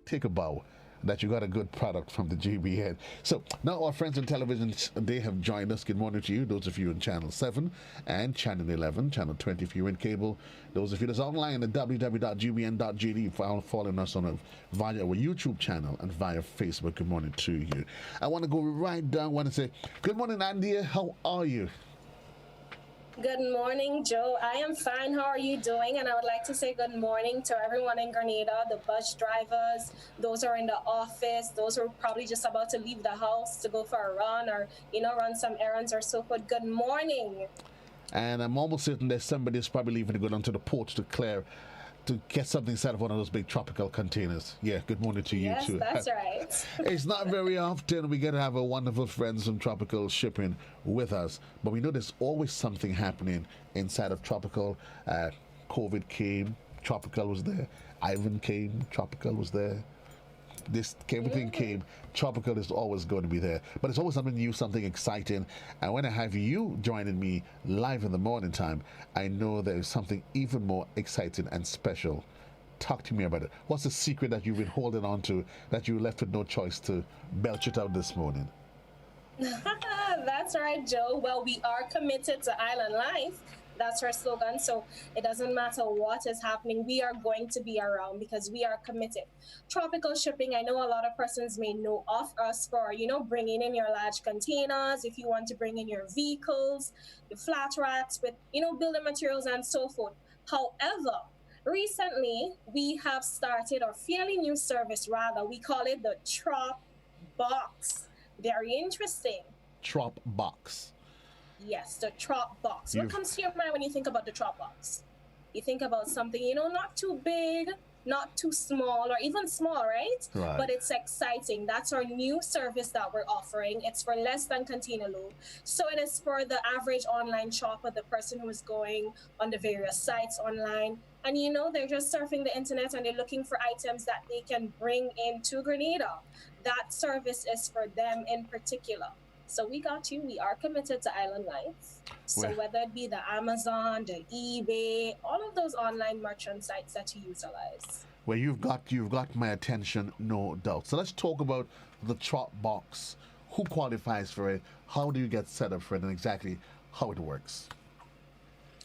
take a bow that you got a good product from the GBN. So now our friends on television, they have joined us. Good morning to you, those of you in Channel 7 and Channel 11, Channel 20 if you're in cable. Those of you that's online at www.gbn.gd, following us via our YouTube channel and via Facebook. Good morning to you. I want to go right down. I want to say, good morning, Andia. How are you? Good morning, Joe. I am fine. How are you doing? And I would like to say good morning to everyone in Grenada, the bus drivers, those who are in the office, those who are probably just about to leave the house to go for a run or, run some errands or so forth. Good morning. And I'm almost certain that somebody's probably leaving to go down to the porch to get something set of one of those big tropical containers. Yeah, good morning to you too. Yes, that's right. It's not very often we get to have our wonderful friends from Tropical Shipping with us, but we know there's always something happening inside of Tropical. COVID came, Tropical was there. Ivan came, Tropical was there. Everything came. Tropical is always going to be there, but it's always something new, something exciting. And when I have you joining me live in the morning time, I know there is something even more exciting and special. Talk to me about it. What's the secret that you've been holding on to that you left with no choice to belch it out this morning? That's right, Joe. Well, we are committed to island life. That's our slogan. So it doesn't matter what is happening, we are going to be around because we are committed. Tropical shipping, I know a lot of persons may know of us for, bringing in your large containers, if you want to bring in your vehicles, your flat racks with, building materials and so forth. However, recently we have started a fairly new service, rather. We call it the Trop Box. Very interesting. Trop Box. Yes, the Trop Box. What comes to your mind when you think about the Trop Box? You think about something, not too big, not too small, or even small, right? But it's exciting. That's our new service that we're offering. It's for less than container load. So it is for the average online shopper, the person who is going on the various sites online. And, they're just surfing the internet and they're looking for items that they can bring into Grenada. That service is for them in particular. So we got you. We are committed to island life. So whether it be the Amazon, the eBay, all of those online merchant sites that you utilize. Well, you've got my attention, no doubt. So let's talk about the Trop Box. Who qualifies for it? How do you get set up for it? And exactly how it works?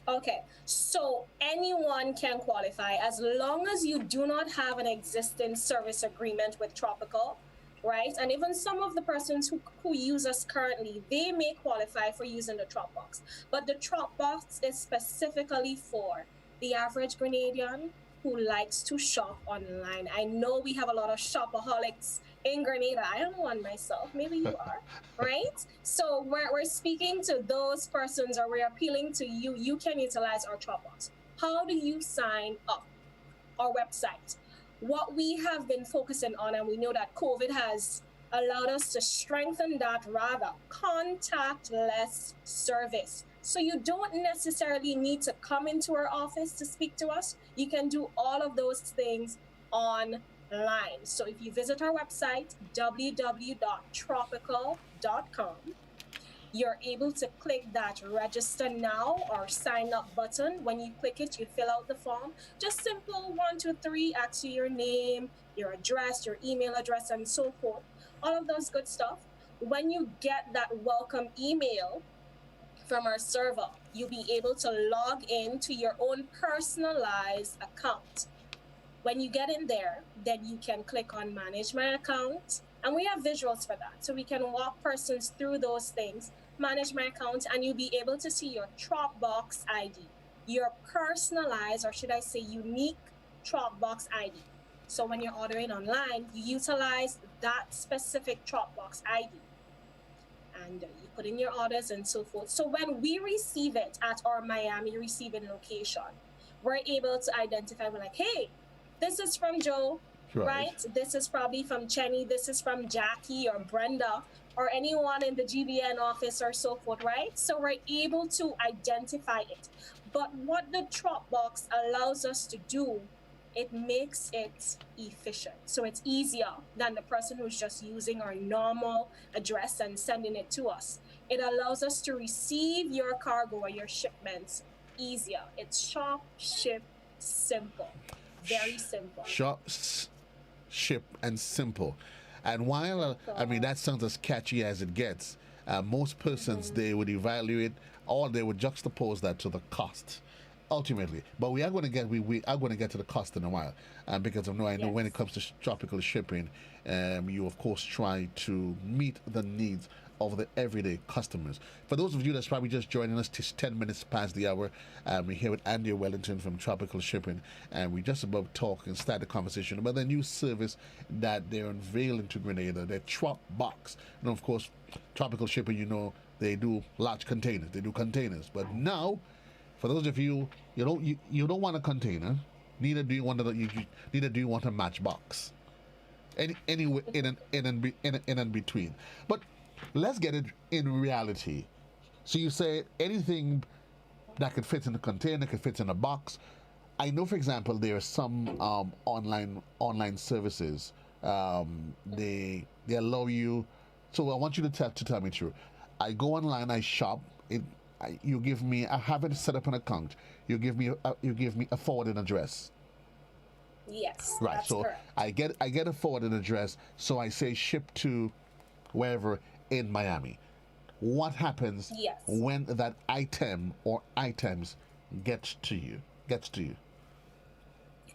Okay, so anyone can qualify as long as you do not have an existing service agreement with Tropical. Right? And even some of the persons who use us currently, they may qualify for using the Trop Box. But the Trop Box is specifically for the average Grenadian who likes to shop online. I know we have a lot of shopaholics in Grenada. I am one myself. Maybe you are, right? So we're speaking to those persons, or we're appealing to you. You can utilize our Trop Box. How do you sign up? Our website. What we have been focusing on, and we know that COVID has allowed us to strengthen that, rather, contactless service. So you don't necessarily need to come into our office to speak to us. You can do all of those things online. So if you visit our website, www.tropical.com, you're able to click that register now or sign up button. When you click it, you fill out the form. Just simple 1, 2, 3, ask you your name, your address, your email address, and so forth. All of those good stuff. When you get that welcome email from our server, you'll be able to log in to your own personalized account. When you get in there, then you can click on Manage My Account. And we have visuals for that. So we can walk persons through those things. Manage My Account, and you'll be able to see your Trop Box ID, your personalized, or should I say unique Trop Box ID. So when you're ordering online, you utilize that specific Trop Box ID. And you put in your orders and so forth. So when we receive it at our Miami receiving location, we're able to identify, we're like, hey, this is from Joe, right? This is probably from Chenny, this is from Jackie or Brenda, or anyone in the GBN office or so forth, right? So we're able to identify it. But what the Trop Box allows us to do, it makes it efficient. So it's easier than the person who's just using our normal address and sending it to us. It allows us to receive your cargo or your shipments easier. It's shop, ship, simple. Very simple. ship, and simple. And while I mean that sounds as catchy as it gets, most persons they would evaluate or they would juxtapose that to the cost ultimately. But we are going to get to the cost in a while, because I know when it comes to tropical shipping, you of course try to meet the needs of the everyday customers. For those of you that's probably just joining us, it's 10 minutes past the hour. We're here with Andia Wellington from Tropical Shipping, and we just about talk and start the conversation about the new service that they're unveiling to Grenada, their Trop Box. And of course, Tropical Shipping, they do large containers, they do containers. But now, for those of you, you don't want a container, neither do you want a matchbox. Anywhere in and between. But let's get it in reality. So you say anything that could fit in a container, could fit in a box. I know, for example, there are some online services. They allow you. So I want you to tell me true. I go online, I shop. You give me. I haven't set up an account. You give me a forwarding address. Yes. Right. That's So correct. I get a forwarding address. So I say ship to wherever in Miami. What happens Yes. when that item or items gets to you?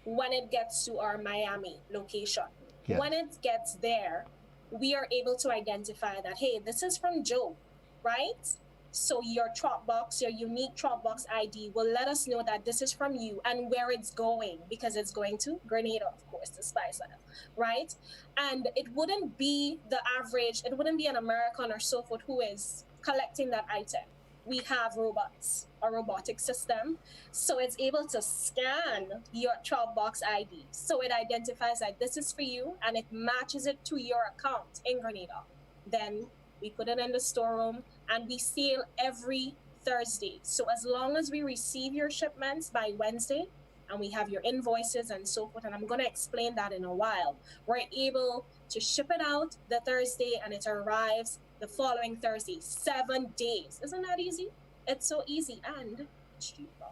When it gets to our Miami location, Yes. when it gets there, we are able to identify that, hey, this is from Joe, right? So your Dropbox, your unique Dropbox ID will let us know that this is from you and where it's going, because it's going to Grenada, of course, the Spice Isle, right? And it wouldn't be an American or so forth who is collecting that item. We have robots, a robotic system. So it's able to scan your Dropbox ID. So it identifies that this is for you and it matches it to your account in Grenada. Then we put it in the storeroom and we seal every Thursday. So as long as we receive your shipments by Wednesday and we have your invoices and so forth, and I'm going to explain that in a while, we're able to ship it out the Thursday and it arrives the following Thursday, 7 days. Isn't that easy? It's so easy and it's cheaper.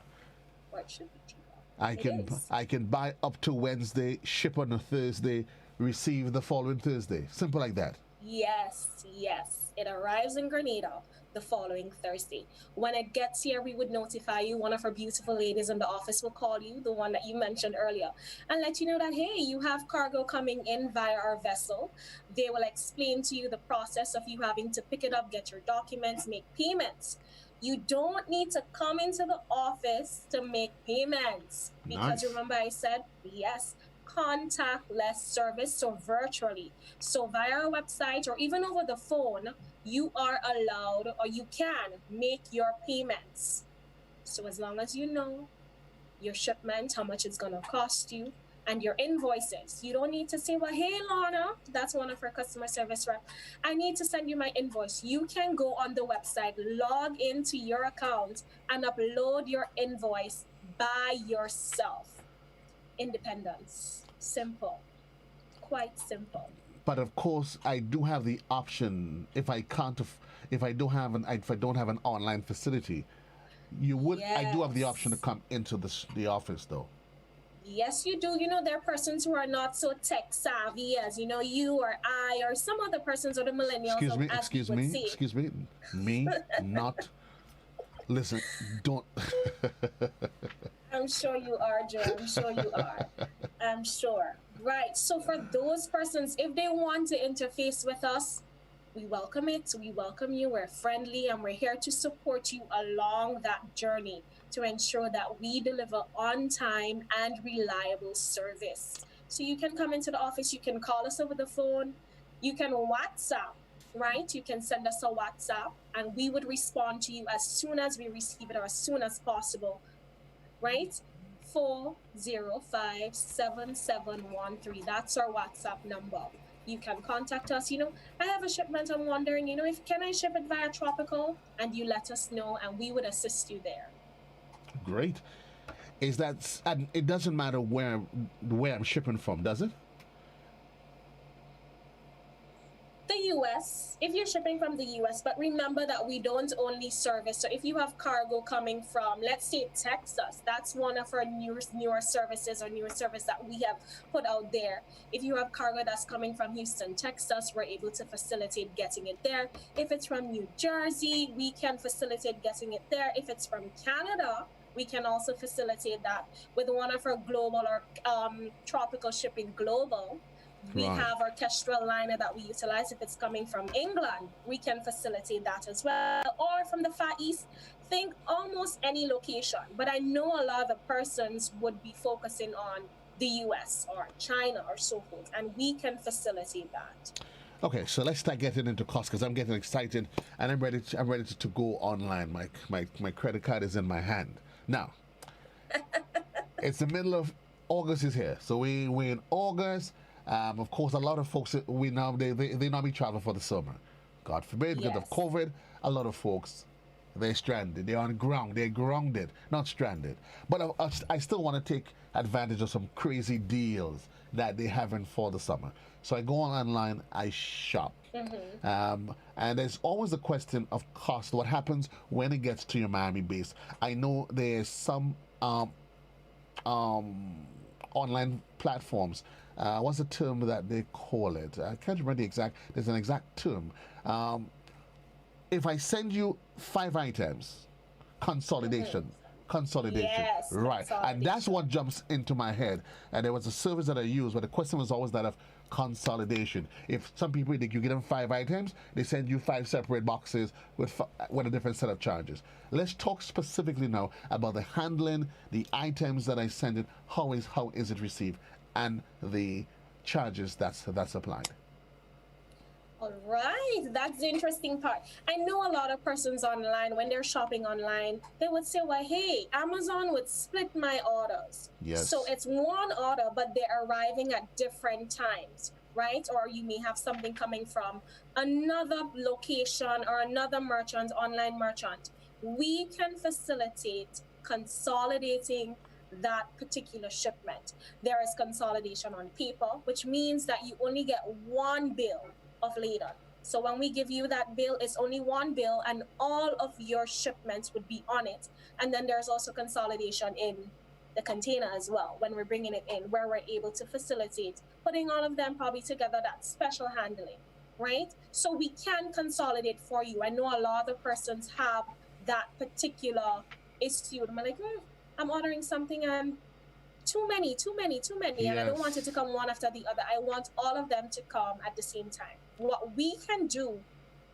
Or it should be cheaper. I can buy up to Wednesday, ship on a Thursday, receive the following Thursday. Simple like that. Yes. It arrives in Grenada the following Thursday. When it gets here, we would notify you. One of our beautiful ladies in the office will call you, the one that you mentioned earlier, and let you know that, hey, you have cargo coming in via our vessel. They will explain to you the process of you having to pick it up, get your documents, make payments. You don't need to come into the office to make payments. Because Nice. remember I said, yes, contactless service, so virtually. So via our website or even over the phone, you are allowed or you can make your payments. So as long as you know your shipment, how much it's going to cost you, and your invoices. You don't need to say, well, hey, Lana, that's one of our customer service rep. I need to send you my invoice. You can go on the website, log into your account, and upload your invoice by yourself. Independence. Simple. Quite simple. But of course, I do have the option if I don't have an online facility. I do have the option to come into the office though. Yes, you do. There are persons who are not so tech savvy as, you or I or some other persons or the millennials. Excuse me. Me, not. Listen, don't. I'm sure you are, Joe. I'm sure you are. I'm sure. Right. So for those persons, if they want to interface with us, we welcome it. We welcome you. We're friendly and we're here to support you along that journey to ensure that we deliver on time and reliable service. So you can come into the office, you can call us over the phone, you can WhatsApp, right? You can send us a WhatsApp and we would respond to you as soon as we receive it or as soon as possible, right? 405-7713. That's our WhatsApp number. You can contact us. I have a shipment. I'm wondering, can I ship it via Tropical? And you let us know and we would assist you there. Great. And it doesn't matter where I'm shipping from, does it? The US, if you're shipping from the US, but remember that we don't only service. So if you have cargo coming from, let's say, Texas, that's one of our newer services or newer service that we have put out there. If you have cargo that's coming from Houston, Texas, we're able to facilitate getting it there. If it's from New Jersey, we can facilitate getting it there. If it's from Canada, we can also facilitate that with one of our global or tropical shipping global. We have our Kestrel liner that we utilize. If it's coming from England, we can facilitate that as well. Or from the Far East, think almost any location. But I know a lot of the persons would be focusing on the US or China or so forth, and we can facilitate that. Okay, so let's start getting into cost because I'm getting excited and I'm ready to go online. My credit card is in my hand. Now, it's the middle of August is here. So we're in August. Of course, a lot of folks they normally travel for the summer. God forbid, because of COVID, a lot of folks they're stranded. They're on ground. They're grounded, not stranded. But I still want to take advantage of some crazy deals that they're having for the summer. So I go online, I shop. And there's always a question of cost. What happens when it gets to your Miami base? I know there's some online platforms. What's the term that they call it? I can't remember there's an exact term. If I send you 5 items, consolidation. Yes, right. And that's what jumps into my head. And there was a service that I used, but the question was always that of consolidation. If some people, you give them 5 items, they send you 5 separate boxes with a different set of charges. Let's talk specifically now about the handling, the items that I send it, how is it received, and the charges that's applied. All right, that's the interesting part. I know a lot of persons online, when they're shopping online, they would say, well, hey, Amazon would split my orders. Yes. So it's one order, but they're arriving at different times, right? Or you may have something coming from another location or another merchant, online merchant. We can facilitate consolidating that particular shipment. There is consolidation on paper, which means that you only get one bill of lading. So when we give you that bill, it's only one bill and all of your shipments would be on it. And then there's also consolidation in the container as well when we're bringing it in, where we're able to facilitate putting all of them probably together, that special handling, right? So we can consolidate for you. I know a lot of persons have that particular issue. I'm like, I'm ordering something and too many, and I don't want it to come one after the other. I want all of them to come at the same time. What we can do,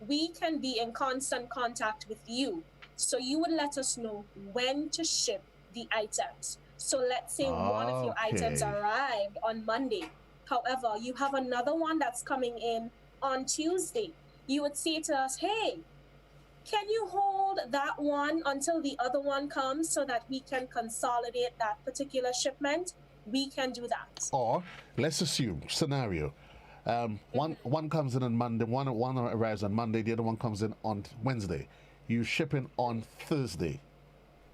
we can be in constant contact with you. So you would let us know when to ship the items. So let's say one of your items arrived on Monday. However, you have another one that's coming in on Tuesday. You would say to us, hey, can you hold that one until the other one comes so that we can consolidate that particular shipment? We can do that. Or let's assume scenario. One comes in on Monday, one arrives on Monday, the other one comes in on Wednesday. You ship in on Thursday,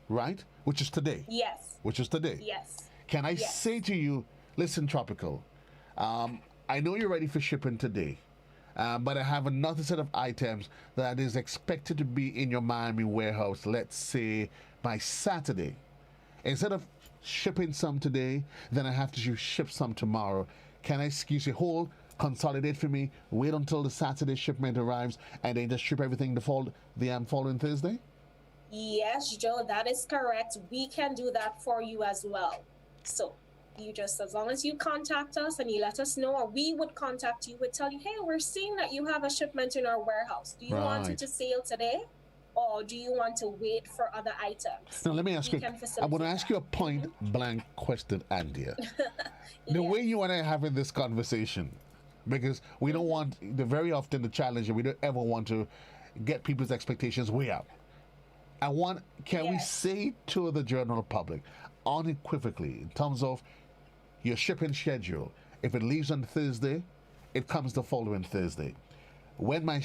right? Which is today. Yes. Which is today. Yes. Can I say to you, listen, Tropical, I know you're ready for shipping today. But I have another set of items that is expected to be in your Miami warehouse, let's say by Saturday. Instead of shipping some today, then I have to ship some tomorrow. Can I say, hold, consolidate for me, wait until the Saturday shipment arrives, and then just ship everything the following Thursday? Yes, Joe, that is correct. We can do that for you as well. So you just, as long as you contact us and you let us know, or we would contact you, we'd tell you, hey, we're seeing that you have a shipment in our warehouse. Do you want it to sail today? Or do you want to wait for other items? Now, let me ask you, I want to ask you a point blank question, Andia. The way you and I are having this conversation, because we don't want, very often the challenge, we don't ever want to get people's expectations way up. Can we say to the general public, unequivocally, in terms of your shipping schedule, if it leaves on Thursday, it comes the following Thursday. When my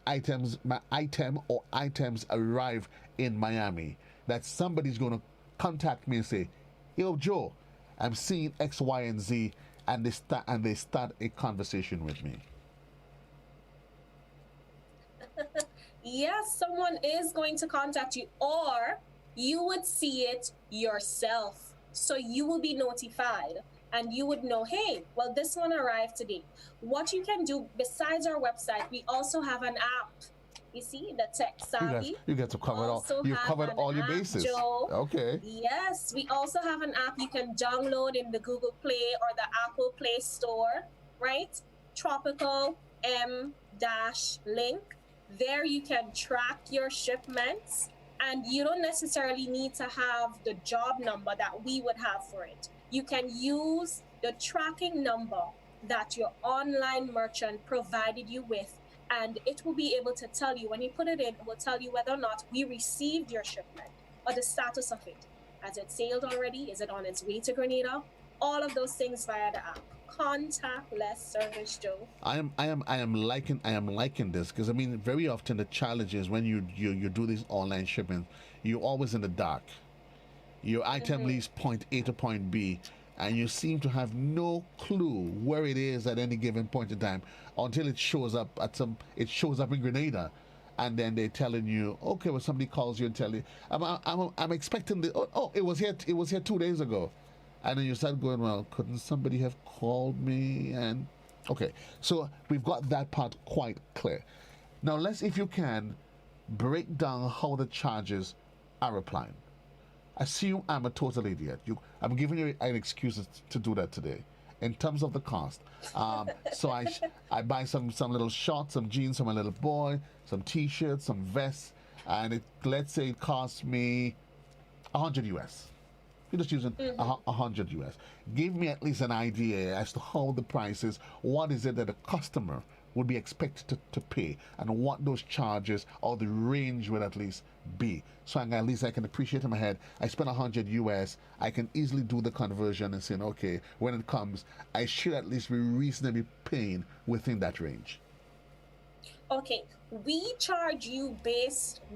item or items arrive in Miami, that somebody's going to contact me and say, yo, Joe, I'm seeing X, Y, and Z, and they start a conversation with me. Yes, someone is going to contact you, or you would see it yourself. So you will be notified and you would know, hey, well, this one arrived today. What you can do besides our website, we also have an app. You see, the tech savvy. You get to We cover it all. also You've have covered an all your app, bases. Joe. Okay. Yes, we also have an app you can download in the Google Play or the Apple Play Store, right? Tropical M dash link. There you can track your shipments, and you don't necessarily need to have the job number that we would have for it. You can use the tracking number that your online merchant provided you with, and it will be able to tell you when you put it in, it will tell you whether or not we received your shipment or the status of it. Has it sailed already? Is it on its way to Grenada? All of those things via the app. Contactless service, Joe. I am liking this, because I mean, very often the challenge is when you do these online shipments, you're always in the dark. Your item leaves point A to point B, and you seem to have no clue where it is at any given point in time until it shows up in Grenada, and then they're telling you, okay, well, somebody calls you and tell you, I'm expecting the, it was here 2 days ago, and then you start going, well, couldn't somebody have called me? And okay, so we've got that part quite clear. Now let's, if you can, break down how the charges are applied. Assume I'm a total idiot. I'm giving you an excuse to do that today. In terms of the cost, so I buy some little shorts, some jeans for my little boy, some T-shirts, some vests, and let's say it costs me $100 US. You're just using $100 US. Give me at least an idea as to how the price is. What is it that a customer would be expected to pay, and what those charges or the range would at least be. So at least I can appreciate in my head, I spent $100 US, I can easily do the conversion and say, okay, when it comes, I should at least be reasonably paying within that range. Okay, we charge you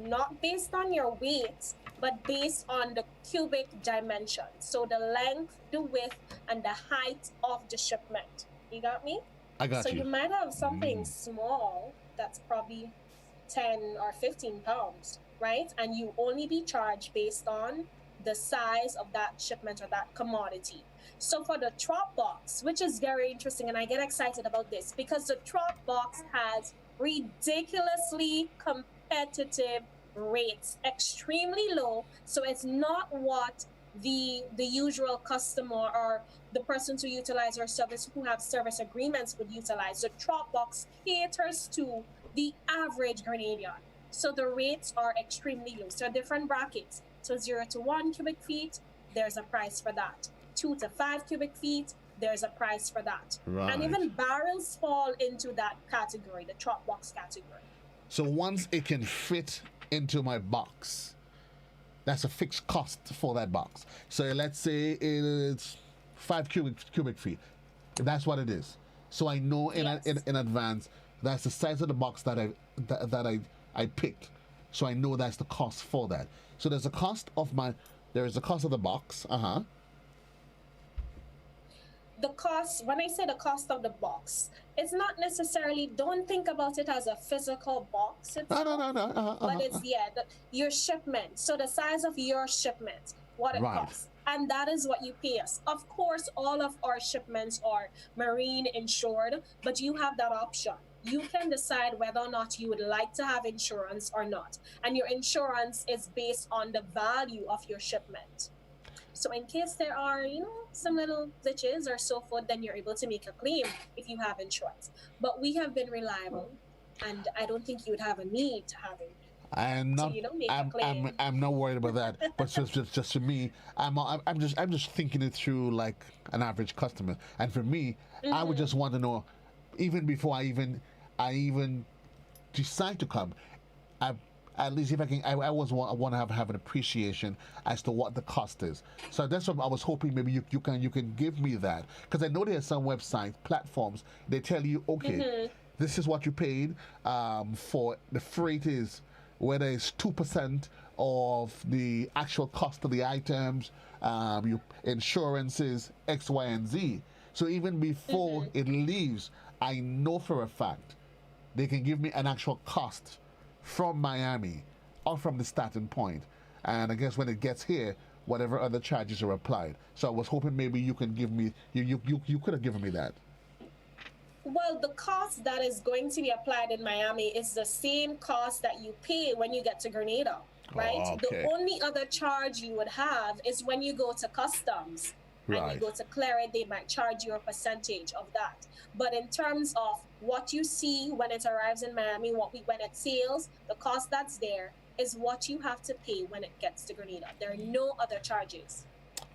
not based on your weight, but based on the cubic dimension. So the length, the width, and the height of the shipment. You got me? I got you. So you might have something small that's probably 10 or 15 pounds, right? And you only be charged based on the size of that shipment or that commodity. So for the drop box, which is very interesting, and I get excited about this because the drop box has ridiculously competitive rates, extremely low. So it's not what the usual customer or the persons who utilize our service, who have service agreements, would utilize. The drop box caters to the average Grenadian. So the rates are extremely low. So different brackets. So 0 to 1 cubic feet, there's a price for that. 2 to 5 cubic feet, there's a price for that. Right. And even barrels fall into that category, the drop box category. So once it can fit into my box, that's a fixed cost for that box. So let's say it's 5 cubic feet. That's what it is. So I know in advance that's the size of the box that I picked. So I know that's the cost for that. So there's a cost of the box. The cost, when I say the cost of the box, it's not necessarily, don't think about it as a physical box itself. No. But it's, your shipment. So the size of your shipment, what it costs. And that is what you pay us. Of course, all of our shipments are marine insured, but you have that option. You can decide whether or not you would like to have insurance or not. And your insurance is based on the value of your shipment. So in case there are, some little glitches or so forth, then you're able to make a claim if you have insurance. But we have been reliable, and I don't think you would have a need to have it. I'm not. So I'm not worried about that. But just for me, I'm just thinking it through like an average customer. And for me, I would just want to know, even before I even decide to come, at least if I can, I always want to have an appreciation as to what the cost is. So that's what I was hoping maybe you can give me that, because I know there are some websites, platforms, they tell you, okay, this is what you paid for the freight is, whether it's 2% of the actual cost of the items, your insurance is X, Y, and Z. So even before it leaves, I know for a fact they can give me an actual cost from Miami or from the starting point. And I guess when it gets here, whatever other charges are applied. So I was hoping maybe you can give me, you could have given me that. Well, the cost that is going to be applied in Miami is the same cost that you pay when you get to Grenada, right? Oh, okay. The only other charge you would have is when you go to customs and Right. you go to clear it, they might charge you a percentage of that. But in terms of what you see when it arrives in Miami, when it sails, the cost that's there is what you have to pay when it gets to Grenada. There are no other charges.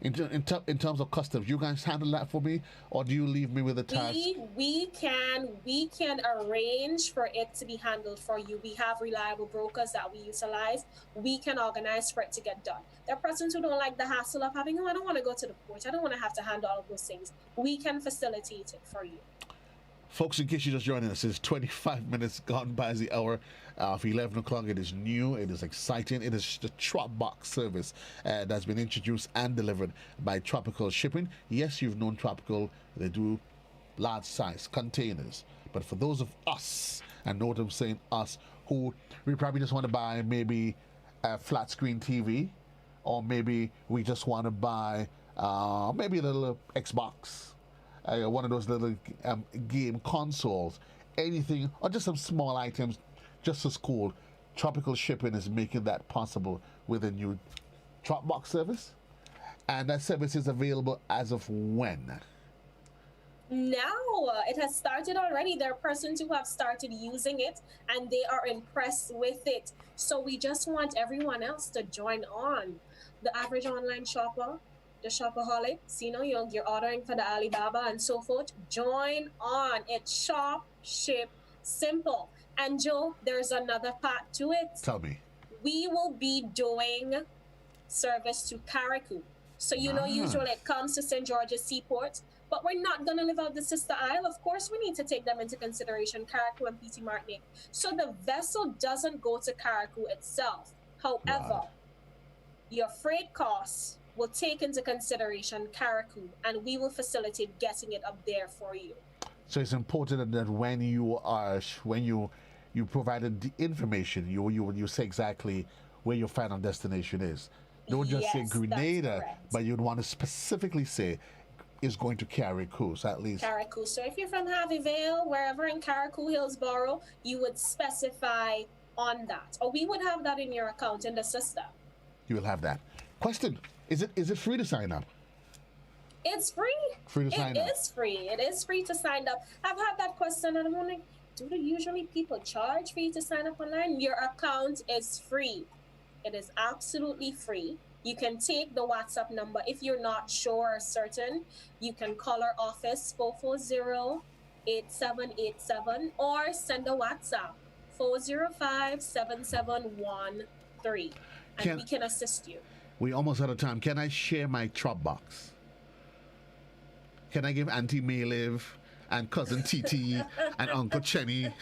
In terms of customs, you guys handle that for me, or do you leave me with the task? We can arrange for it to be handled for you. We have reliable brokers that we utilize. We can organize for it to get done. There are persons who don't like the hassle of having, I don't want to go to the port. I don't want to have to handle all of those things. We can facilitate it for you. Folks, in case you're just joining us, it's 25 minutes gone by the hour of 11 o'clock. It is new, it is exciting. It is the Trop Box service that's been introduced and delivered by Tropical Shipping. Yes, you've known Tropical, they do large size containers. But for those of us, and know what I'm saying, us, who we probably just want to buy maybe a flat screen TV, or maybe we just want to buy maybe a little Xbox. One of those little game consoles, anything, or just some small items, just as cool. Tropical Shipping is making that possible with a new Dropbox service, and that service is available as of when? Now it has started already. There are persons who have started using it and they are impressed with it. So we just want everyone else to join on. The average online shopper, the shopaholics, you're ordering for the Alibaba and so forth. Join on. It's shop, ship, simple. And Joe, there's another part to it. Tell me. We will be doing service to Carriacou. So usually it comes to St. George's Seaport, but we're not going to live out the sister isle. Of course, we need to take them into consideration, Carriacou and Petit Martinique. So the vessel doesn't go to Carriacou itself. However, your freight costs will take into consideration Carriacou, and we will facilitate getting it up there for you. So it's important that when you provided the information, you say exactly where your final destination is. Don't just say Grenada, but you'd want to specifically say is going to Carriacou, so at least. Carriacou. So if you're from Harvey Vale, wherever in Carriacou, Hillsborough, you would specify on that, or we would have that in your account in the system. You will have that. Question: Is it free to sign up? It's free. Free to sign up. It is free. It is free to sign up. I've had that question, and I'm wondering, do usually people charge for you to sign up online? Your account is free. It is absolutely free. You can take the WhatsApp number. If you're not sure or certain, you can call our office 440-8787 or send a WhatsApp 405-7713 and we can assist you. We almost out of time. Can I share my Dropbox? Can I give Auntie Mayliv and Cousin Titi and Uncle Chenny?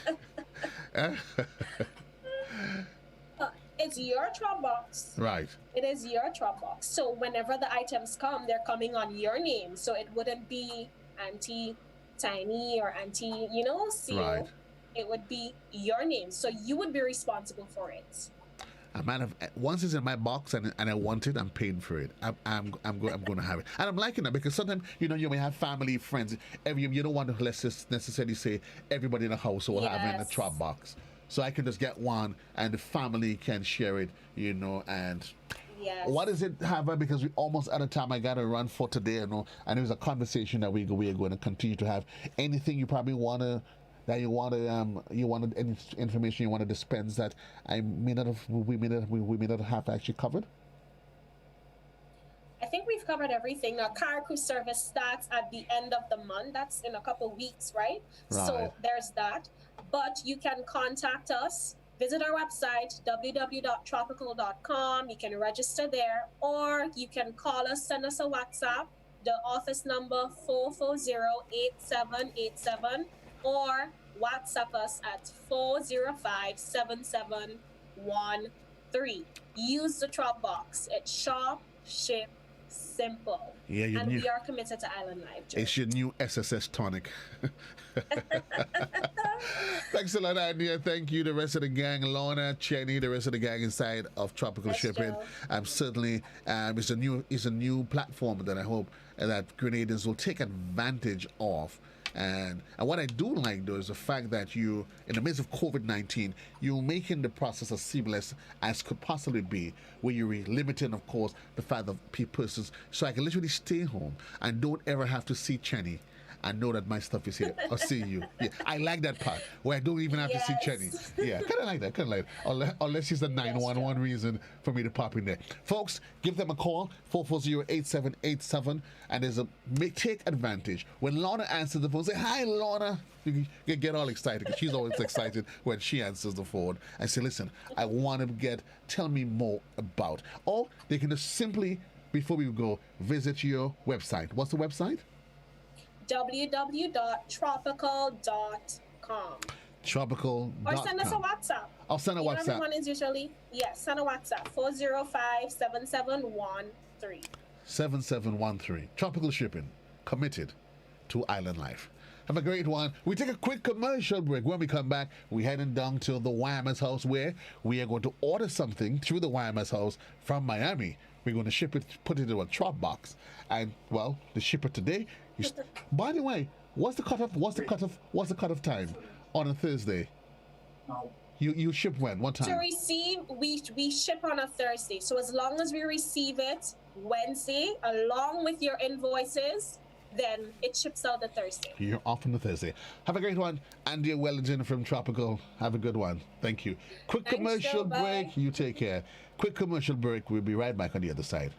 It's your Dropbox. Right. It is your Dropbox. So whenever the items come, they're coming on your name. So it wouldn't be Auntie Tiny or Auntie, Seal. Right. It would be your name. So you would be responsible for it. Once it's in my box and I want it, I'm paying for it. I'm going to have it, and I'm liking that because sometimes you may have family, friends. You don't want to necessarily say everybody in the household having a Dropbox. So I can just get one, and the family can share it. And what is it, Hava? Because we almost out of time. I got to run for today. And it was a conversation that we are going to continue to have. Anything you probably want to. That you wanted any information you want to dispense that we may not have actually covered? I think we've covered everything. Our Carriacou service starts at the end of the month. That's in a couple weeks, right? So there's that. But you can contact us. Visit our website, www.tropical.com. You can register there, or you can call us, send us a WhatsApp. The office number 440-8787. Or WhatsApp us at 405-7713. Use the Dropbox. It's shop, ship, simple. Yeah, and we are committed to Island Life. Joe. It's your new SSS tonic. Thanks a lot, Andia. Thank you, the rest of the gang, Lorna, Chenny, the rest of the gang inside of Tropical Shipping. Certainly, it's a new platform that I hope that Grenadians will take advantage of. And what I do like, though, is the fact that you, in the midst of COVID-19, you're making the process as seamless as could possibly be, where you're limiting, of course, the fact of persons, so I can literally stay home and don't ever have to see Chenny. I know that my stuff is here. I'll see you. Yeah, I like that part where I don't even have to see Chenny. Yeah, kind of like that. Unless it's a 911 reason for me to pop in there. Folks, give them a call, 440-8787, and take advantage. When Lorna answers the phone, say, "Hi, Lorna." You get all excited because she's always excited when she answers the phone. And say, "Listen, I want to tell me more about." Or they can just simply, before we go, visit your website. What's the website? www.tropical.com. Tropical.com. Or send us a WhatsApp. I'll send a WhatsApp. Everyone is usually, send a WhatsApp, 405-7713. 7713. Tropical Shipping, committed to Island Life. Have a great one. We take a quick commercial break. When we come back, we're heading down to the Wireman's house, where we are going to order something through the Wireman's house from Miami. We're going to ship it, put it in a drop box, and well, the shipper today. By the way, what's the cutoff time on a Thursday? You ship when? What time? To receive, we ship on a Thursday. So as long as we receive it Wednesday, along with your invoices, then it ships out the Thursday. You're off on the Thursday. Have a great one. Andia Wellington from Tropical. Have a good one. Thank you. Thanks, commercial break. You take care. Quick commercial break. We'll be right back on the other side.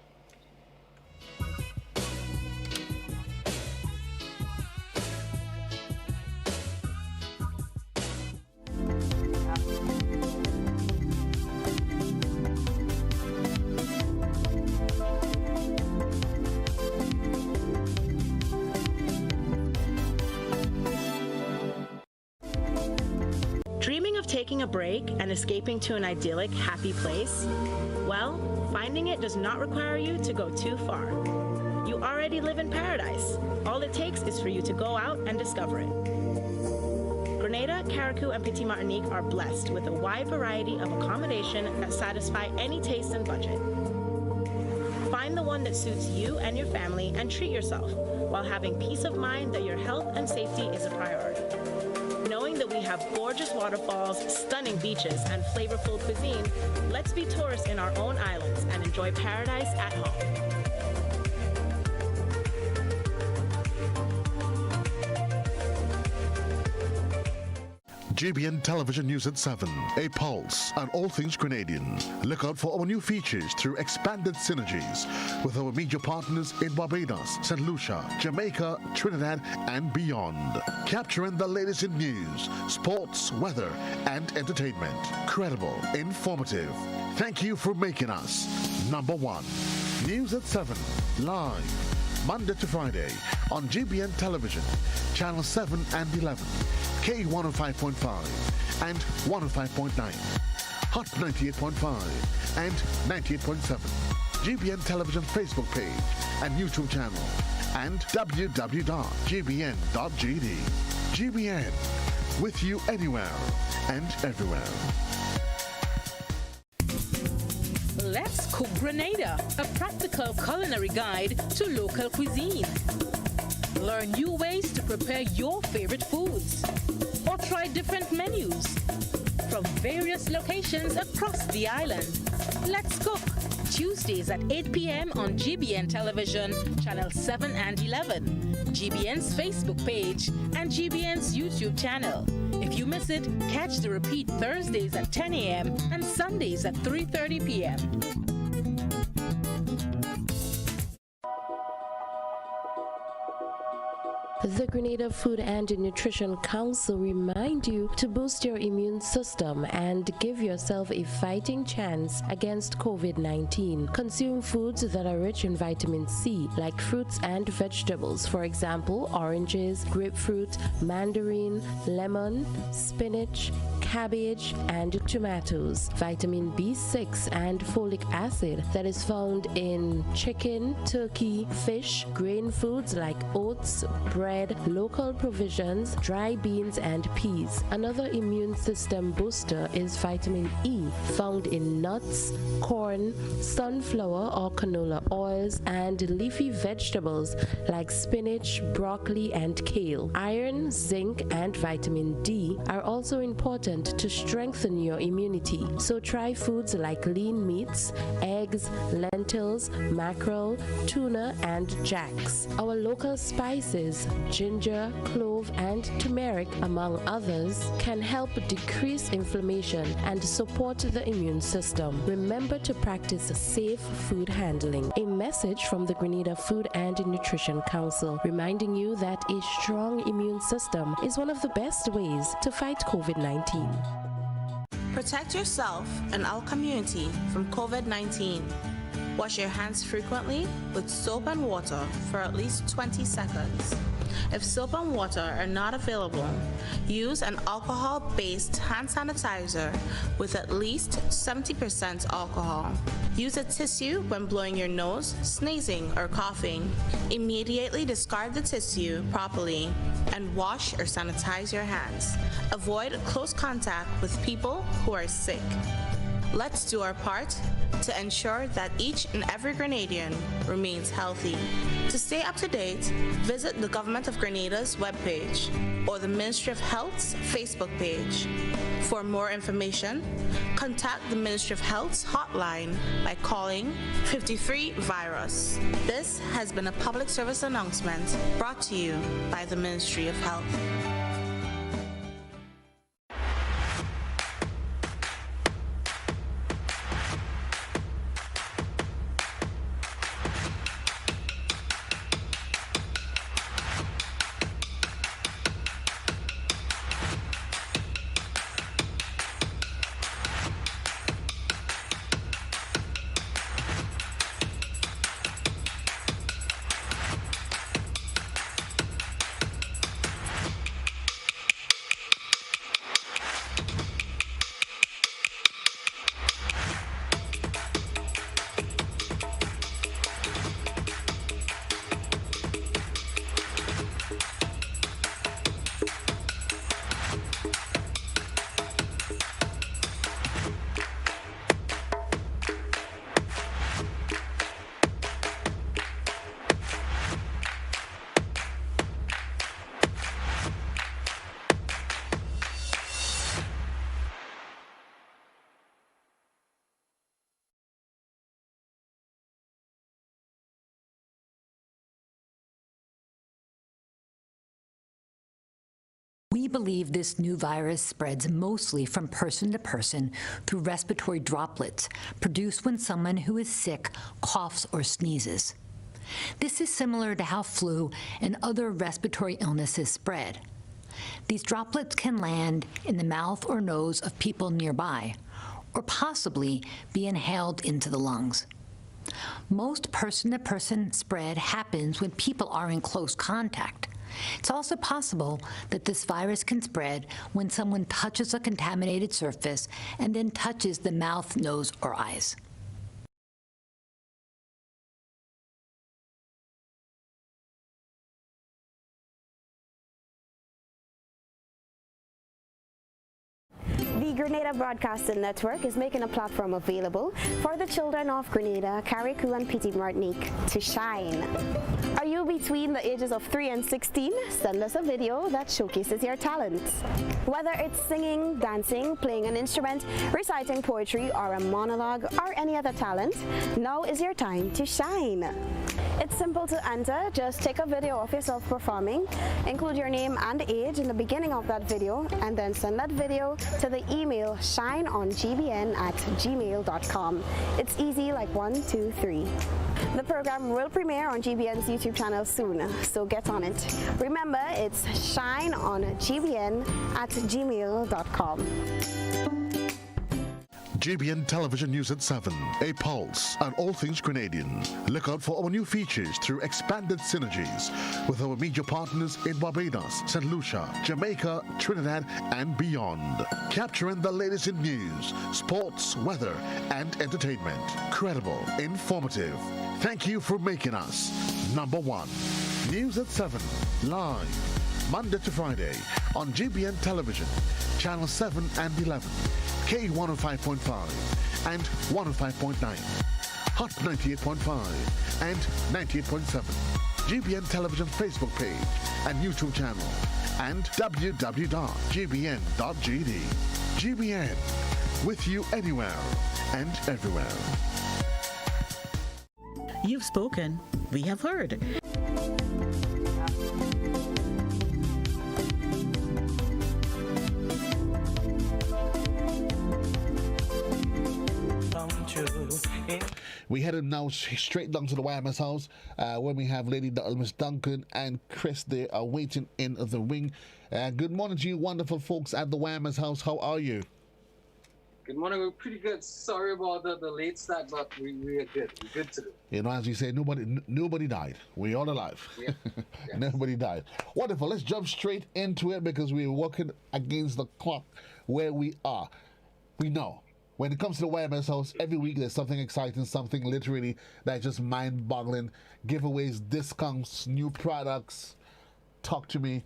Dreaming of taking a break and escaping to an idyllic, happy place? Well, finding it does not require you to go too far. You already live in paradise. All it takes is for you to go out and discover it. Grenada, Carriacou, and Petite Martinique are blessed with a wide variety of accommodation that satisfy any taste and budget. Find the one that suits you and your family and treat yourself while having peace of mind that your health and safety is a priority. Knowing that we have gorgeous waterfalls, stunning beaches, and flavorful cuisine, let's be tourists in our own islands and enjoy paradise at home. GBN Television News at 7, a pulse on all things Grenadian. Look out for our new features through expanded synergies with our media partners in Barbados, St. Lucia, Jamaica, Trinidad, and beyond. Capturing the latest in news, sports, weather, and entertainment. Credible, informative. Thank you for making us number one. News at 7, live, Monday to Friday on GBN Television, Channel 7 and 11. K105.5 and 105.9, Hot 98.5 and 98.7, GBN Television Facebook page and YouTube channel, and www.gbn.gd. GBN, with you anywhere and everywhere. Let's Cook Grenada, a practical culinary guide to local cuisine. Learn new ways to prepare your favorite foods, or try different menus from various locations across the island. Let's Cook, Tuesdays at 8 p.m. on GBN Television, Channel 7 and 11, GBN's Facebook page, and GBN's YouTube channel. If you miss it, catch the repeat Thursdays at 10 a.m. and Sundays at 3:30 p.m. The Grenada Food and Nutrition Council remind you to boost your immune system and give yourself a fighting chance against COVID-19. Consume foods that are rich in vitamin C, like fruits and vegetables. For example, oranges, grapefruit, mandarin, lemon, spinach, cabbage, and tomatoes. Vitamin B6 and folic acid that is found in chicken, turkey, fish, grain foods like oats, bread, local provisions, dry beans, and peas. Another immune system booster is vitamin E, found in nuts, corn, sunflower or canola oils, and leafy vegetables like spinach, broccoli, and kale. Iron, zinc, and vitamin D are also important to strengthen your immunity. So try foods like lean meats, eggs, lentils, mackerel, tuna, and jacks. Our local spices, ginger, clove, and turmeric, among others, can help decrease inflammation and support the immune system. Remember to practice safe food handling. A message from the Grenada Food and Nutrition Council reminding you that a strong immune system is one of the best ways to fight COVID-19. Protect yourself and our community from COVID-19. Wash your hands frequently with soap and water for at least 20 seconds. If soap and water are not available, use an alcohol-based hand sanitizer with at least 70% alcohol. Use a tissue when blowing your nose, sneezing, or coughing. Immediately discard the tissue properly and wash or sanitize your hands. Avoid close contact with people who are sick. Let's do our part to ensure that each and every Grenadian remains healthy. To stay up to date, visit the Government of Grenada's webpage or the Ministry of Health's Facebook page. For more information, contact the Ministry of Health's hotline by calling 53-VIRUS. This has been a public service announcement brought to you by the Ministry of Health. We believe this new virus spreads mostly from person to person through respiratory droplets produced when someone who is sick coughs or sneezes. This is similar to how flu and other respiratory illnesses spread. These droplets can land in the mouth or nose of people nearby, or possibly be inhaled into the lungs. Most person-to-person spread happens when people are in close contact. It's also possible that this virus can spread when someone touches a contaminated surface and then touches the mouth, nose, or eyes. The Grenada Broadcasting Network is making a platform available for the children of Grenada, Carriacou, and Petite Martinique to shine. Are you between the ages of 3 and 16? Send us a video that showcases your talents. Whether it's singing, dancing, playing an instrument, reciting poetry, or a monologue, or any other talent, now is your time to shine. It's simple to enter. Just take a video of yourself performing, include your name and age in the beginning of that video, and then send that video to the email shineongbn@gmail.com. It's easy like 1, 2, 3. The program will premiere on GBN's YouTube channel soon, so get on it. Remember, it's shineongbn@gmail.com. GBN Television News at 7, a pulse on all things Grenadian. Look out for our new features through expanded synergies with our media partners in Barbados, St. Lucia, Jamaica, Trinidad, and beyond. Capturing the latest in news, sports, weather, and entertainment. Credible, informative. Thank you for making us number one. News at 7, live, Monday to Friday on GBN Television, Channel 7 and 11. K105.5 and 105.9, Hot 98.5 and 98.7, GBN Television Facebook page and YouTube channel, and www.gbn.gd. GBN, with you anywhere and everywhere. You've spoken, we have heard. We headed now straight down to the Wireman's house where we have Lady Miss Duncan and Chris. They are waiting in the wing. Good morning to you wonderful folks at the Wireman's house. How are you? Good morning. We're pretty good. Sorry about the late start, but we are good. We're good today. You know, as we say, nobody died. We're all alive. Yeah. Yes. Nobody died. Wonderful. Let's jump straight into it because we're working against the clock where we are. We know. When it comes to the Wireman's house, every week there's something exciting, something literally that's just mind-boggling. Giveaways, discounts, new products. Talk to me.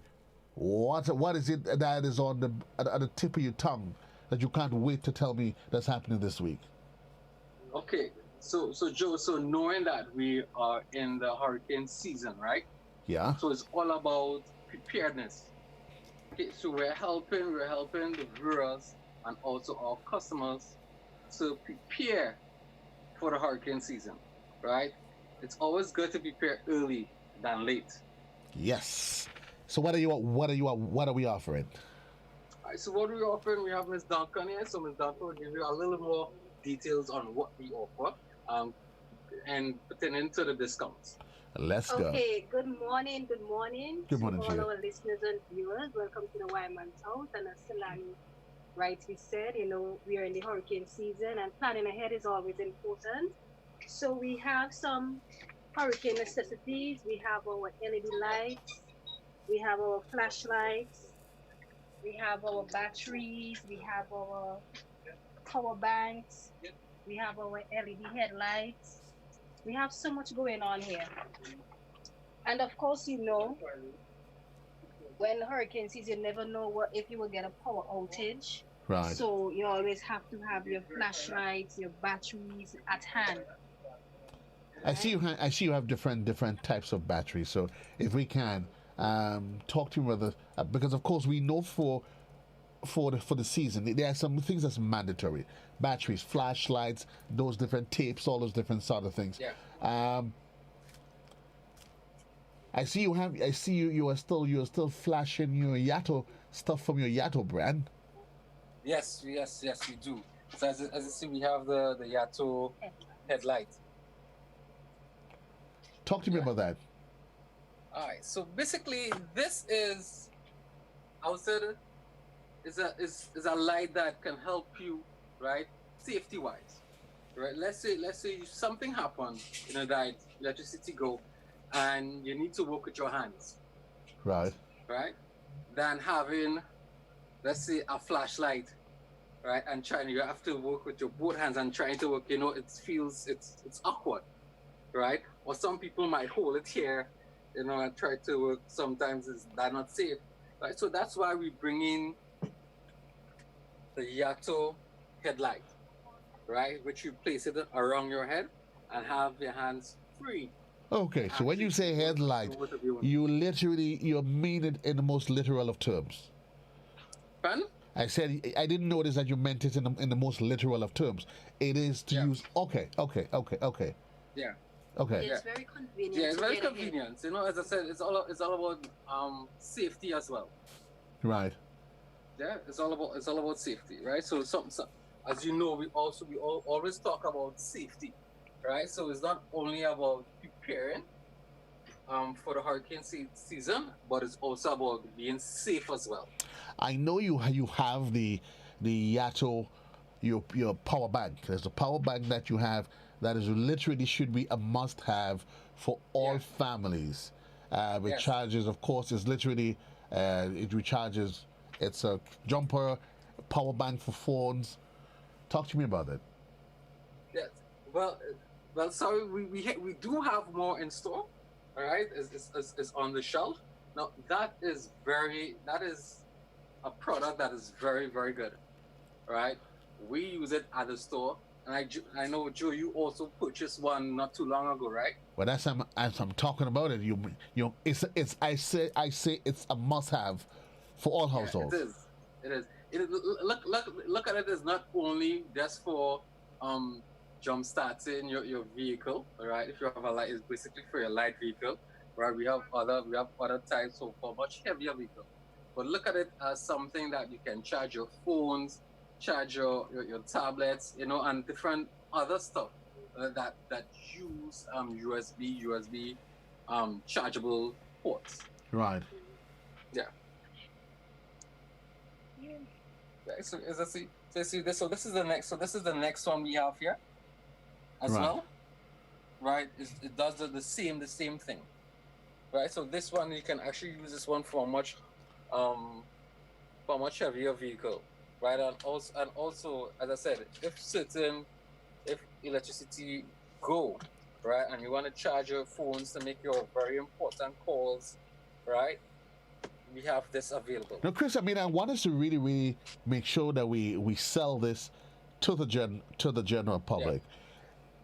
What is it that is on at the tip of your tongue that you can't wait to tell me that's happening this week? Okay, so Joe, so knowing that we are in the hurricane season, right? Yeah. So it's all about preparedness. Okay, so we're helping the viewers and also our customers to prepare for the hurricane season, right? It's always good to prepare early than late. Yes. So what are we offering? All right, so what we're offering, we have Ms. Duncan here. So Ms. Duncan will give you a little more details on what we offer and pertaining to the discounts. Let's go. Okay, good morning. Good morning. Good morning to all you. our listeners and viewers. Welcome to the Wireman's house. And as Salandy rightly said, you know, we are in the hurricane season and planning ahead is always important. So we have some hurricane necessities. We have our LED lights. We have our flashlights. We have our batteries. We have our power banks. We have our LED headlights. We have so much going on here. And of course, you know, when hurricane season, you never know if you will get a power outage. Right. So you always have to have your flashlights, your batteries at hand. I see you have different types of batteries. So if we can talk to you whether because of course we know for the season there are some things that's mandatory: batteries, flashlights, those different tapes, all those different sort of things. Yeah. I see you are still flashing your Yato stuff from your Yato brand. Yes, we do. So as you see, we have the Yato headlight. Talk to me about that. All right. So basically, this is, I would say, is a light that can help you, right, safety wise, right. Let's say something happened, you know, that electricity go, and you need to work with your hands. Right. Right. Than having, let's say, a flashlight, right, and you have to work with your both hands and trying to work, you know, it's awkward, right? Or some people might hold it here, you know, and try to work. Sometimes that's not safe, right? So that's why we bring in the Yato headlight, right, which you place it around your head and have your hands free. Okay, so when you say headlight, you mean it in the most literal of terms. Pardon? I said I didn't notice that you meant it in the most literal of terms. It is to use. Okay. Yeah. Okay. It's very convenient. Yeah, it's very convenient. You know, as I said, it's all about safety as well. Right. Yeah, it's all about safety, right? So some as you know, we all always talk about safety, right? So it's not only about preparing for the season, but it's also about being safe as well. I know you have the Yato your power bank. There's a power bank that you have that is literally should be a must have for all families. It Yes. charges, of course, it's literally it recharges. It's a jumper, power bank for phones. Talk to me about it. Yes. Well, sorry, we do have more in store. All right, is on the shelf. Now that is a product that is very very good. All right, we use it at the store, and I know Joe, you also purchased one not too long ago, right? But as I'm talking about it, it's I say it's a must have for all households. Yeah, it is. It is. Look at it as not only just for jump starting your vehicle, all right? If you have a light, it's basically for your light vehicle, right? We have other types for much heavier vehicle. But look at it as something that you can charge your phones, charge your tablets, and different other stuff that use USB chargeable ports. Right. Yeah. Yeah, so as I see, so this is the next one we have here as well, right? It does the same thing, right? So this one you can actually use this one for a much heavier vehicle, right? And also as I said, if electricity go, right, and you want to charge your phones to make your very important calls, right? We have this available. Now, Chris, I mean, I want us to really, really make sure that we sell this to the general public. Yeah.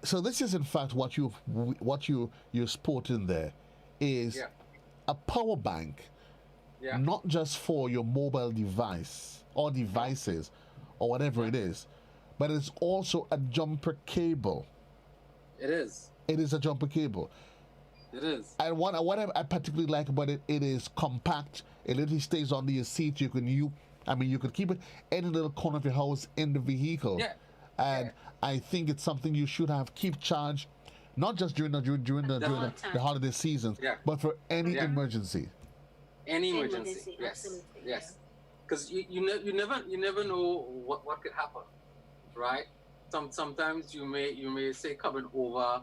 So this is in fact what you're sporting there is a power bank, not just for your mobile device or devices or whatever it is, but it's also a jumper cable. It is. It is a jumper cable. It is. And what I particularly like about it, it is compact. It literally stays under your seat. You could keep it in a little corner of your house in the vehicle. Yeah. And I think it's something you should keep charged, not just during the holiday seasons, but for any emergency. Any emergency. Yes. Absolutely. Yes. Because you never know what could happen, right? Sometimes you may say coming over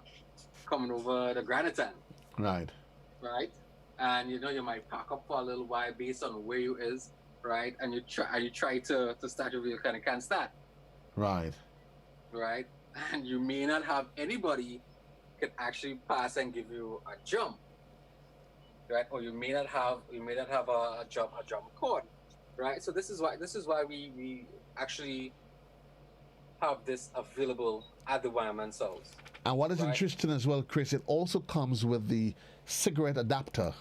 the Granatan. Right. Right. And you might park up for a little while based on where you is, right? And you try to start your vehicle and it can't start. Right. Right. And you may not have anybody can actually pass and give you a jump. Right? Or you may not have a jump cord. Right? So this is why we actually have this available at the Wireman's house. And what is interesting as well, Chris, it also comes with the cigarette adapter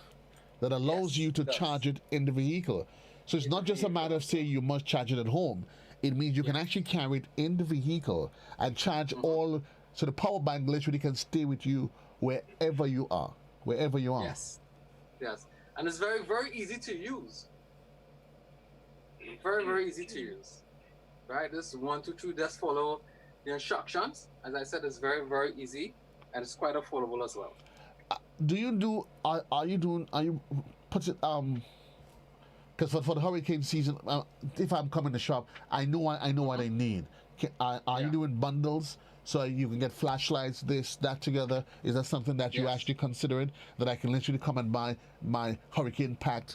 that allows you to charge it in the vehicle. So it's not just a matter of saying you must charge it at home. It means you can actually carry it in the vehicle and charge all. So the power bank literally can stay with you wherever you are. Yes. Yes. And it's very, very easy to use. Very, very easy to use. Right? This 1, 2, 3, just follow the instructions. As I said, it's very, very easy and it's quite affordable as well. Are you put it because for the hurricane season, if I'm coming to shop, I know what I need. Are you doing bundles so you can get flashlights, this, that together? Is that something that you actually considering, that I can literally come and buy my hurricane pack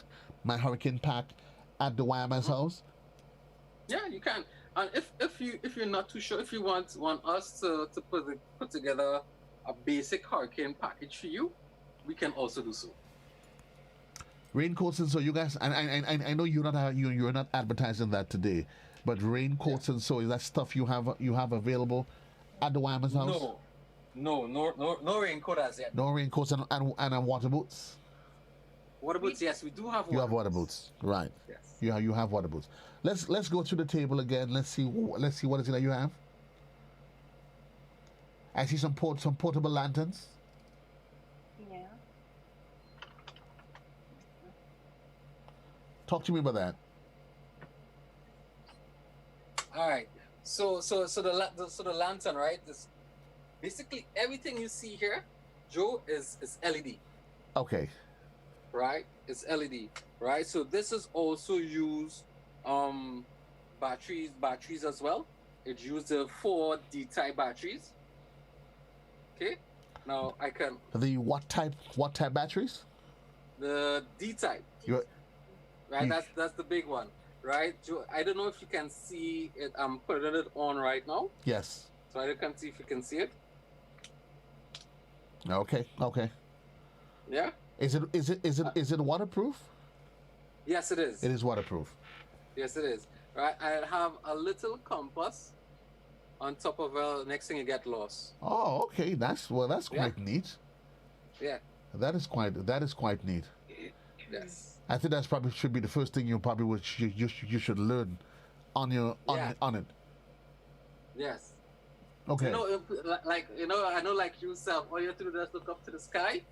at the Wireman's house? Yeah, you can. And if you're not too sure, if you want us to put together a basic hurricane package for you, we can also do so. Raincoats, and so you guys, and I know you're not advertising that today, but raincoats and so, is that stuff you have available at the Wireman's house? No raincoat as yet. No raincoats and water boots. Water boots, yes, we do have. You have water boots, right? Yes. You have water boots. Let's go to the table again. Let's see what is it that you have. I see some portable lanterns. Yeah. Talk to me about that. So the lantern, right? Is basically everything you see here, Joe, is LED. Okay. Right? It's LED, right? So this is also use batteries as well. It uses the 4 D-type batteries. Okay. Now I can The what type batteries? the D-type. Right, that's the big one, right? Joe, I don't know if you can see it. I'm putting it on right now, Yes. so I can see if you can see it. Okay. Yeah. Is it waterproof? Yes, it is. It is waterproof. Yes, it is. Right. I have a little compass on top of next thing you get lost. Oh, okay. That's quite neat. Yeah. That is quite neat. Yes. I think that's probably should be the first thing you should learn on it. Yes. Okay. I know, like yourself, all you have to do is look up to the sky,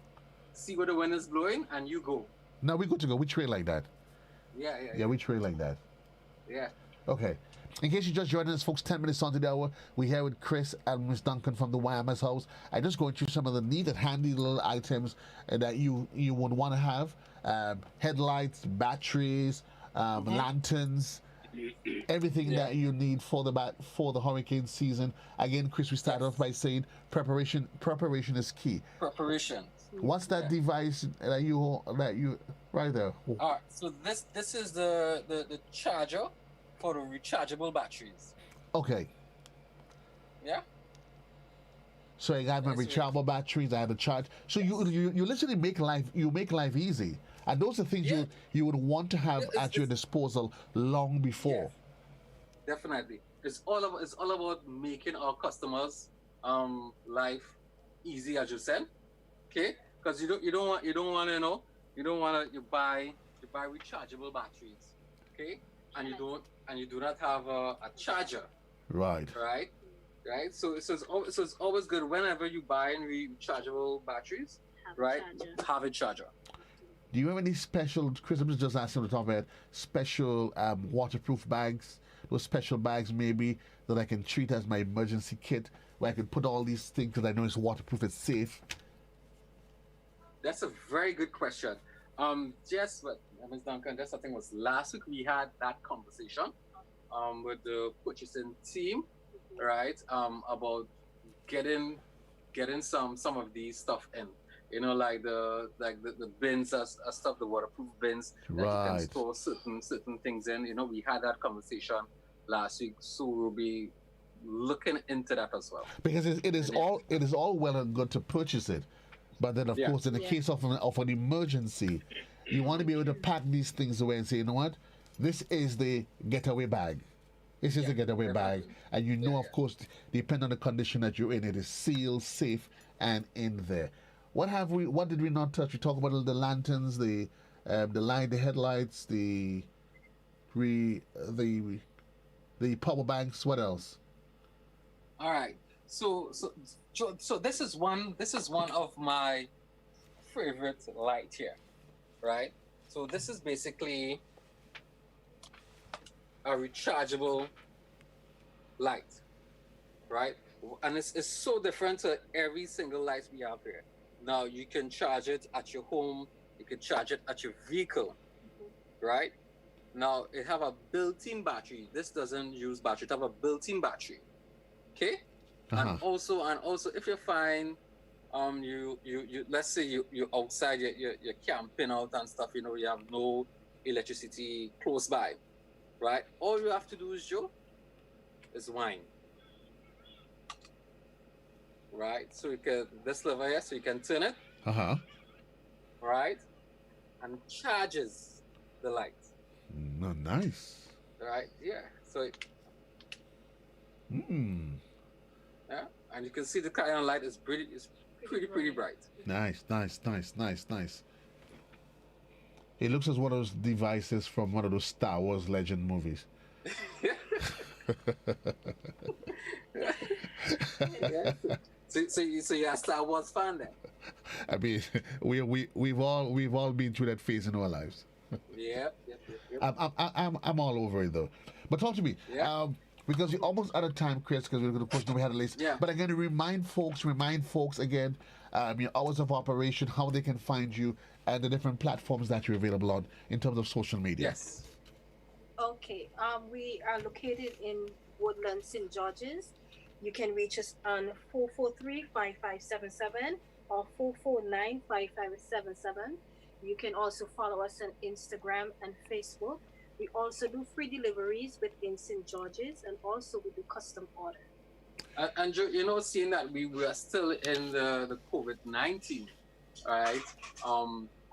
see where the wind is blowing, and you go. No, we good to go. We train like that. Yeah, we train like that. Yeah. Okay. In case you just joined us, folks, 10 minutes on to the hour, we're here with Chris and Miss Duncan from the Wireman's house. I just going through some of the neat and handy little items that you would want to have. Headlights, batteries, lanterns, everything that you need for the hurricane season. Again, Chris, we started off by saying preparation is key. Preparation. What's that device that you right there? All right. So this is the charger for the rechargeable batteries. Okay. Yeah. So I got my rechargeable batteries. I have a charge. So you literally make life easy, and those are things you would want to have at your disposal long before. Yeah, definitely, it's all about making our customers life easy, as you said. Okay, because you don't want to buy rechargeable batteries. Okay, and you do not have a charger. Right. So it's always good whenever you buy rechargeable batteries, have a charger. Do you have any special, Chris, I'm just asking on the top of my head, special waterproof bags, those special bags maybe that I can treat as my emergency kit, where I can put all these things because I know it's waterproof, it's safe? That's a very good question. Ms. Duncan, just I think it was last week we had that conversation with the purchasing team, right? About getting some of these stuff in. Like the bins as stuff, the waterproof bins that you can store certain things in. We had that conversation last week, so we'll be looking into that as well. Because it is all well and good to purchase it, but then of course in the case of an emergency, you want to be able to pack these things away and say, you know what, this is the getaway bag. This is a getaway bag, and of course, depending on the condition that you're in, it is sealed, safe, and in there. What did we not touch? We talked about the lanterns, the light, the headlights, the power banks. What else? All right. So this is one of my favorite light here, right? So this is basically a rechargeable light, right? And it's so different to every single light we have here. Now you can charge it at your home, you can charge it at your vehicle, right? Now it have a built-in battery. This doesn't use battery, it have a built-in battery. Okay? And also if you find you let's say you're outside, you're camping out and stuff, you have no electricity close by, right? All you have to do is wind. Right, so you can this lever here, so you can turn it. Right, and charges the light. No, nice. Right, yeah. So. Yeah, and you can see the kind of light is pretty bright. Nice. It looks as one of those devices from one of those Star Wars Legend movies. So you're a Star Wars fan then? I mean, we've all been through that phase in our lives. Yep. I'm all over it though. But talk to me. Yeah. because you're almost out of time, Chris, because we're going to push we had a list. Yeah. But again, remind folks again, your hours of operation, how they can find you, and the different platforms that you're available on in terms of social media. Yes. Okay. We are located in Woodland, St. George's. You can reach us on 443-5577 or 449-5577. You can also follow us on Instagram and Facebook. We also do free deliveries within St. George's, and also we do custom order. And seeing that we were still in the COVID-19, right?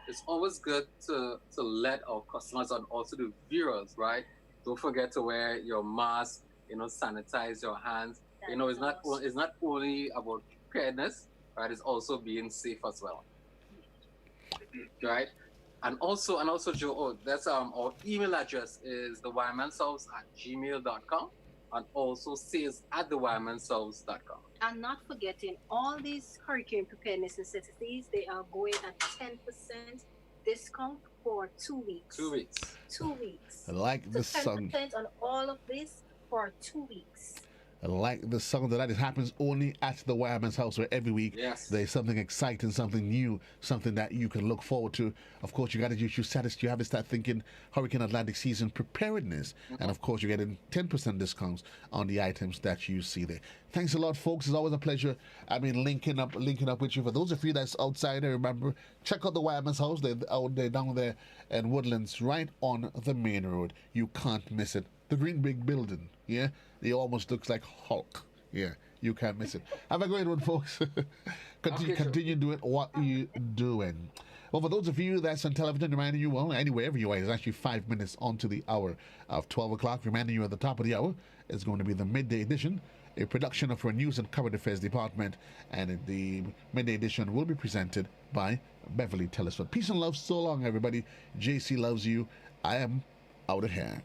It's always good to let our customers and also the viewers, right? Don't forget to wear your mask, sanitize your hands. It's not only about preparedness, right? It's also being safe as well, right? And also, Joe, that's our email address is thewiremanselves@gmail.com, and also sales@thewiremanselves.com. And not forgetting, all these hurricane preparedness necessities, they are going at 10% discount for 2 weeks. 2 weeks. 2 weeks. Like the song. 10% on all of this for 2 weeks. Like the song that it happens only at the Wireman's house, where every week there's something exciting, something new, something that you can look forward to. Of course, you got to you have to start thinking Hurricane Atlantic season preparedness, and of course, you're getting 10% discounts on the items that you see there. Thanks a lot, folks. It's always a pleasure. Linking up with you. For those of you that's outside, remember, check out the Wireman's house. They're out there down there in Woodlands, right on the main road. You can't miss it. The green big building, yeah? It almost looks like Hulk. Yeah, you can't miss it. Have a great one, folks. Continue doing what you're doing. Well, for those of you that's on television, reminding you, well, wherever you are, it's actually 5 minutes onto the hour of 12 o'clock. Reminding you at the top of the hour is going to be the midday edition, a production of our News and Current Affairs Department, and the midday edition will be presented by Beverly Telesford. Peace and love. So long, everybody. JC loves you. I am out of here.